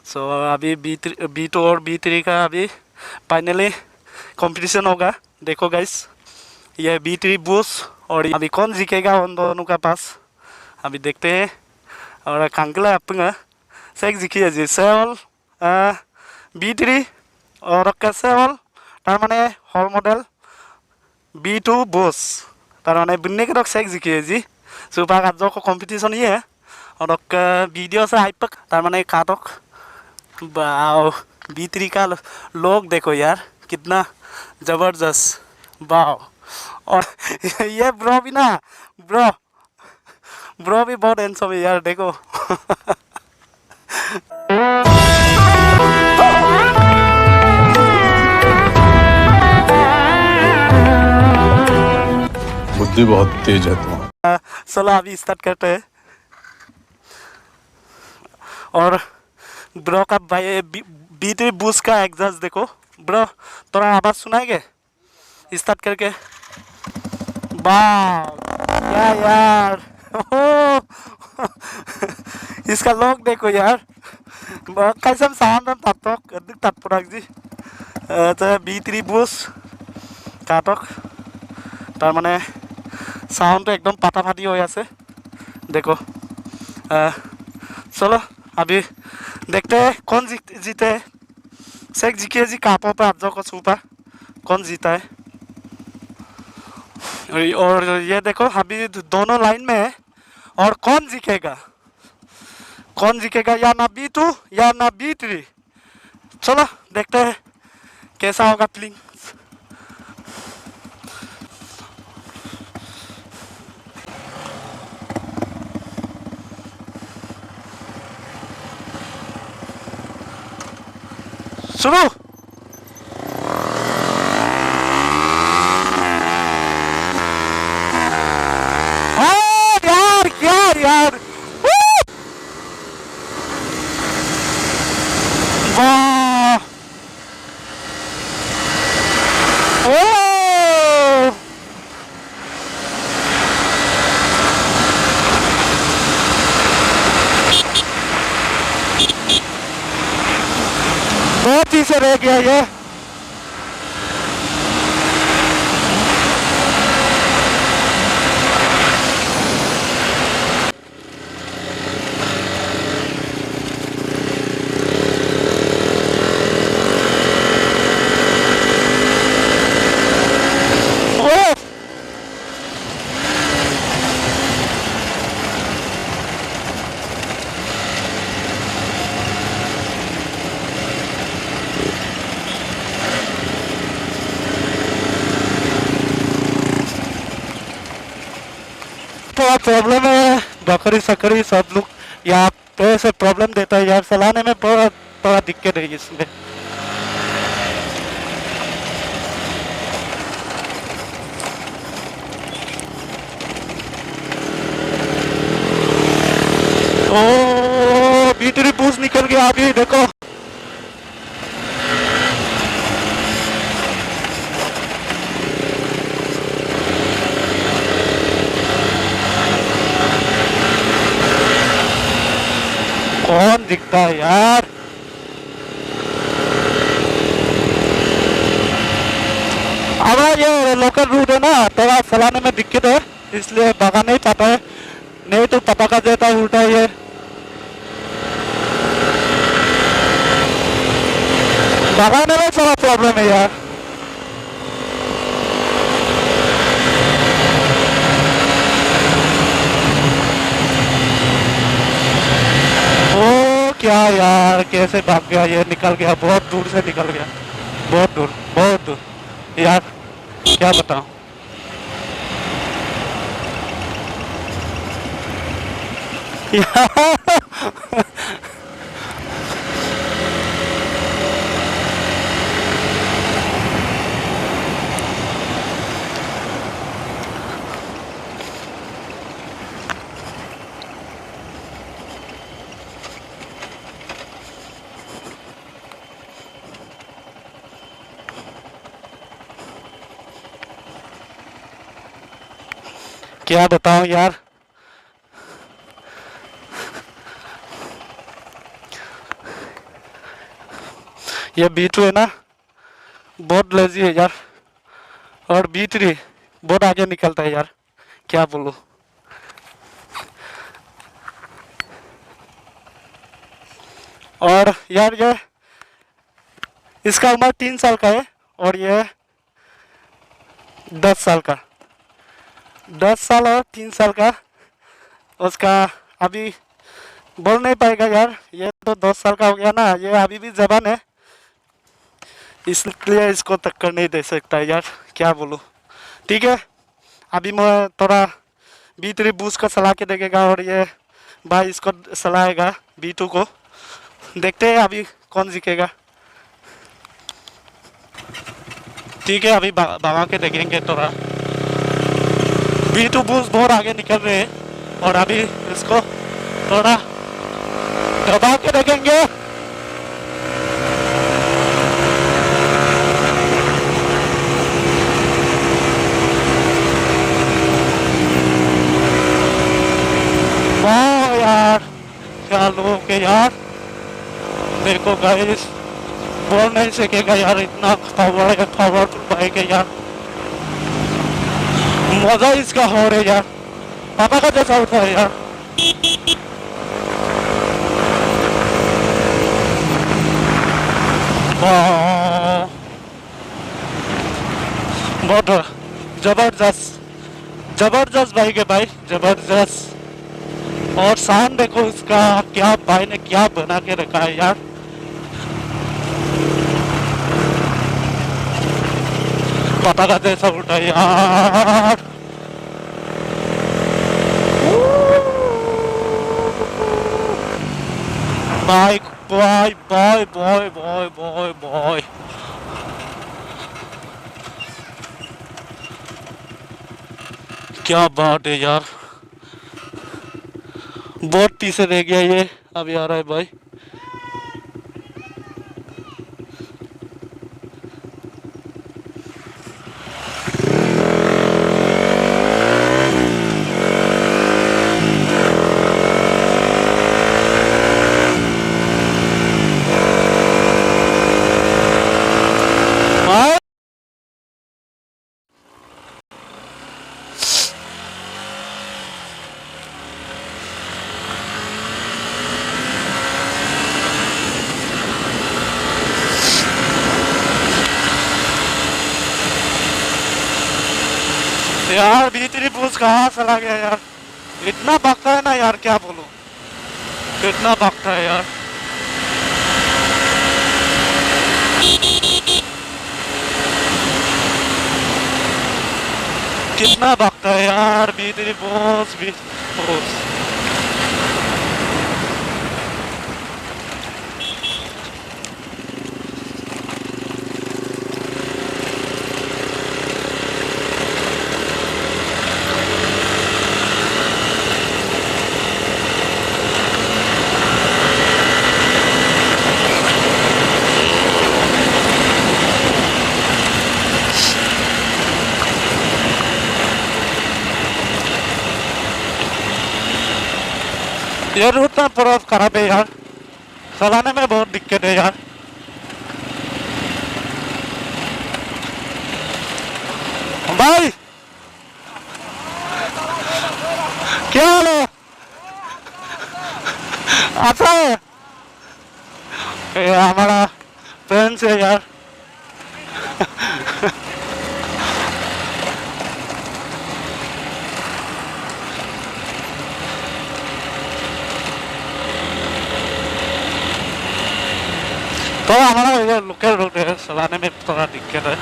सो अभी B2 और B3 का अभी फाइनली कंपटीशन होगा। देखो गाइस, ये B3 बूस और अभी कौन जीतेगा उन दोनों का पास, अभी देखते हैं। और कांगला अपना सेक जीखिए जी सेवल B3 और का सेवल तार माने हॉल मॉडल B2 बूस तार माने बिन्ने के रख सेक जीखिए जी सुपर काजो को कंपटीशन ये है। और वीडियो से हाइप तार माने काटक वाओ B3 का लोग देखो यार कितना जबरदस्त, वाओ। और ये ब्रो भी ना, ब्रो ब्रो भी बहुत हैंडसम है यार, देखो। बुद्धि बहुत तेज है तुम्हारी। चलो अभी स्टार्ट करते हैं। और ब्रो का भाई B3 बूस्ट का एग्जॉस्ट देखो ब्रो, थोड़ा आवाज सुनाएंगे स्टार्ट करके। वाह क्या यार, इसका लॉक देखो यार, कैसे साउंड तातक अधिक तात्पर्य जी। B3 बूस्ट काटक तार माने साउंड एकदम फाटाफाटी हो আছে देखो। चलो अभी देखते हैं कौन जीते। सेक जीके जी कापों पे आप को छुपा कौन जीता है। और ये देखो अभी दोनों लाइन में है और कौन जीतेगा, कौन जीतेगा, या ना B2 या ना B3। चलो देखते हैं कैसा होगा प्लिंग। शुरू। यार यार यार वाह ओ बहुत ही से रह गया ये। थोड़ा प्रॉब्लम है, बकरी सकरी सब लोग यहाँ पे से प्रॉब्लम देता है यार, चलाने में बहुत थोड़ा दिक्कत है इसमें। ओ B3 बूस्ट निकल गया अभी देखो। कौन दिखता है यार, हमारा ये लोकल रूट है ना, थोड़ा चलाने में दिक्कत है इसलिए भगा नहीं पाता है, नहीं तो पता का देता उल्टा ये। भगाने में थोड़ा प्रॉब्लम है यार। ओ क्या यार, कैसे भाग गया ये, निकल गया बहुत दूर से निकल गया, बहुत दूर बहुत दूर यार, क्या बताऊं। क्या बताऊं यार, ये B2 है ना, बहुत लेजी है यार। और B3 बहुत आगे निकलता है यार, क्या बोलूं। और यार ये इसका उम्र 3 साल का है और ये 10 साल का, 10 साल और 3 साल का। उसका अभी बोल नहीं पाएगा यार, ये तो 10 साल का हो गया ना, ये अभी भी जवान है, इसलिए इसको टक्कर नहीं दे सकता यार, क्या बोलूं। ठीक है, अभी मैं थोड़ा B3 बूस्ट का सलाह के देखेगा और ये भाई इसको सलाहेगा B2 को। देखते हैं अभी कौन जीतेगा। ठीक है, अभी भगा के देखेंगे थोड़ा। B2 बूस्ट बहुत आगे निकल रहे हैं और अभी इसको थोड़ा दबा के देखेंगे। वाह यार, क्या लोग है यार, देखो गाइस, बोल नहीं सकेगा यार, इतना पावरफुल बाइक है यार, मजा इसका हो रहा है यार, पापा का जैसा होता है यार। वाह, बहुत जबरदस्त जबरदस्त बाइक है भाई, जबरदस्त। और साउंड देखो इसका, क्या भाई ने क्या बना के रखा है यार। पता का जैसा उठा है यार। Bike boy boy boy boy boy boy, क्या बात है यार, बहुत पीछे रह गया ये, अभी आ रहा है भाई। हाँ? यार B3 बूस्ट कहाँ चला गया यार, इतना भागता है ना यार, क्या बोलूं, कितना भागता है यार। कितना भागता है यार B3 बूस्ट, बूस्ट। ये रूट ना पूरा खराब है यार, चलाने में बहुत दिक्कत है यार। भाई क्या हाल है, अच्छा है, ये हमारा फ्रेंड्स है यार। तो हमारा ये लोकल रोड है, चलाने में थोड़ा दिक्कत है।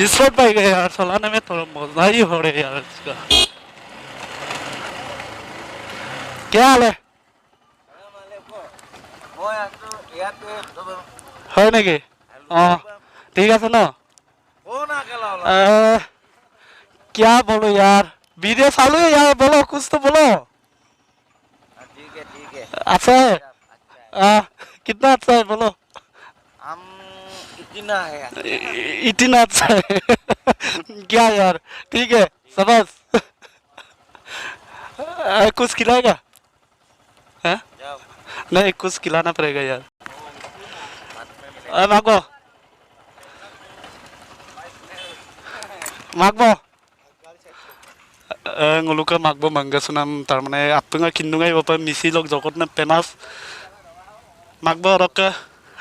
इस वक्त भाई गए यार, चलाने में थोड़ा मजा ही हो रहा है यार इसका। क्या हाल है হয় নেকি অঁ ঠিক আছে ন क्या बोलो यार वीडियो चालू है यार बोलो कुछ तो बोलो अच्छा है कितना अच्छा है बोलो हम इतना है इतना अच्छा है क्या यार ठीक है समझ कुछ खिलाएगा हैं? जाओ नहीं कुछ खिलाना पड़ेगा यार मांगो मांगो nguluka magbo manggasunam tarmane apunga kindungai bapa misi lok jokotna penas magbo roka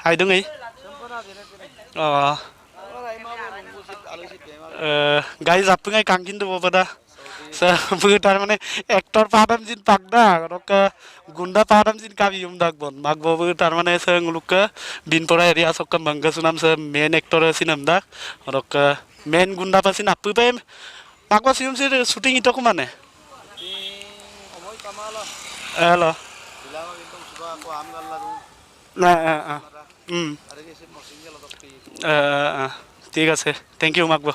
haidungai guys apunga kangkindu bapa da sa bu tarmane actor padam jin pagda roka gunda padam jin kabi dagbon magbo bu tarmane sa nguluka binpora area sokka manggasunam sa main actor asinam da roka main gunda pasin apu pem magbo sium sir shooting ito ko mane halo nah ঠিক আছে thank you মাকবো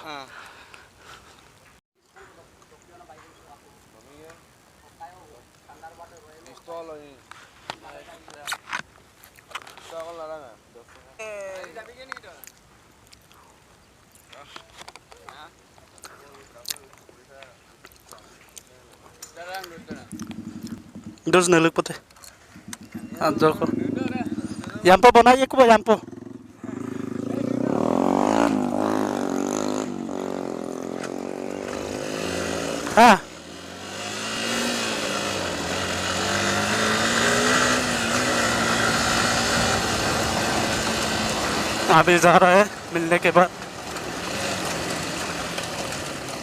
dos naluk pote anjor ko yampo banaiye ko yampo हाँ अभी जा रहा है मिलने के बाद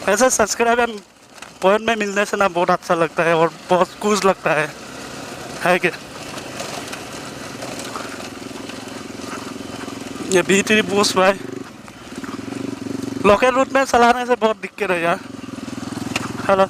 ऐसा सब्सक्राइबर पॉइंट में मिलने से ना बहुत अच्छा लगता है और बहुत खुश लगता है क्या ये B3 बूस्ट भाई लोकल रूट में चलाने से बहुत दिक्कत है यार hello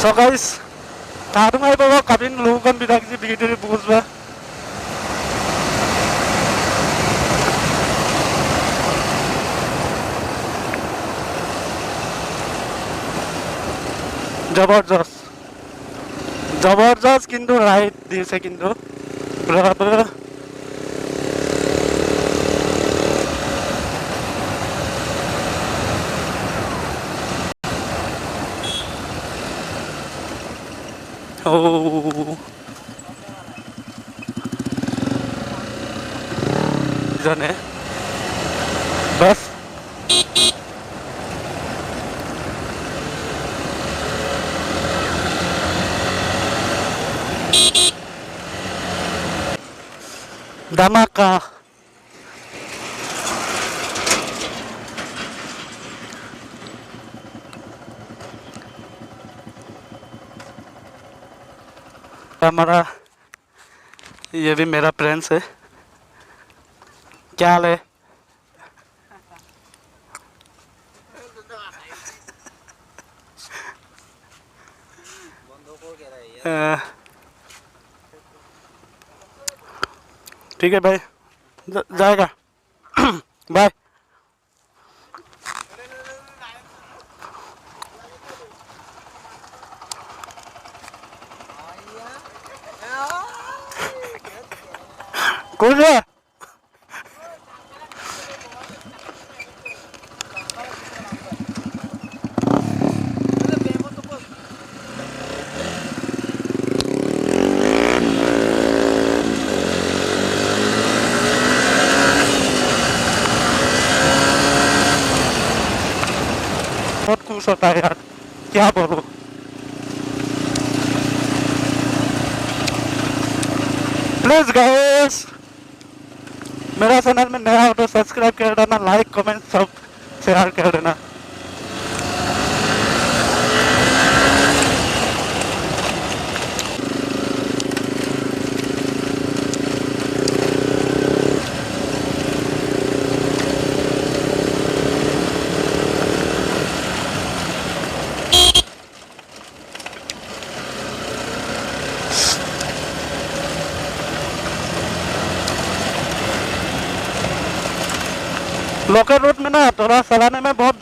So guys, tarung ay bawa kabin lugan bidak si B3 bus ba. জবরদস্ত জবরদস্ত কিন্তু রাইড দিয়েছে কিন্তু বরাবর ও জানে बस धमाका हमारा ये भी मेरा फ्रेंड्स है क्या हाल है ठीक है भाई जाएगा बाय कौन है बहुत खुश होता है यार क्या बोलूं प्लीज गाइस मेरा चैनल में नया हो तो सब्सक्राइब कर देना लाइक कमेंट सब share कर देना। लोकल रोड में ना थोड़ा चलाने में बहुत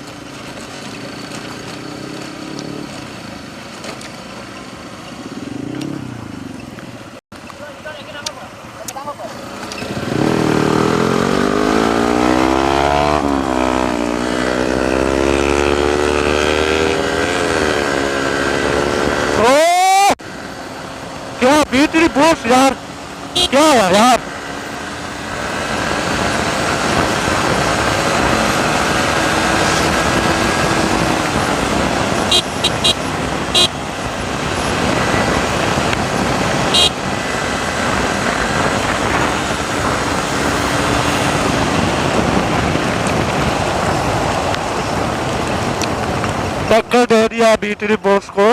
क्या बीटरी बॉस यार, क्या है यार। टक्कर दे दिया बीटरी बॉस को।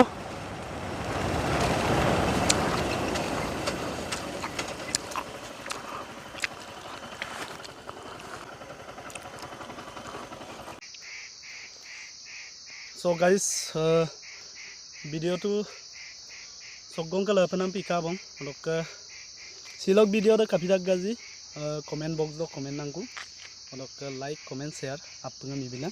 So guys, video tu sogong kalau penam pika bang, lok silok video dah kapitak gaji, comment box do comment nangku, lok like comment share apa nggak mibina.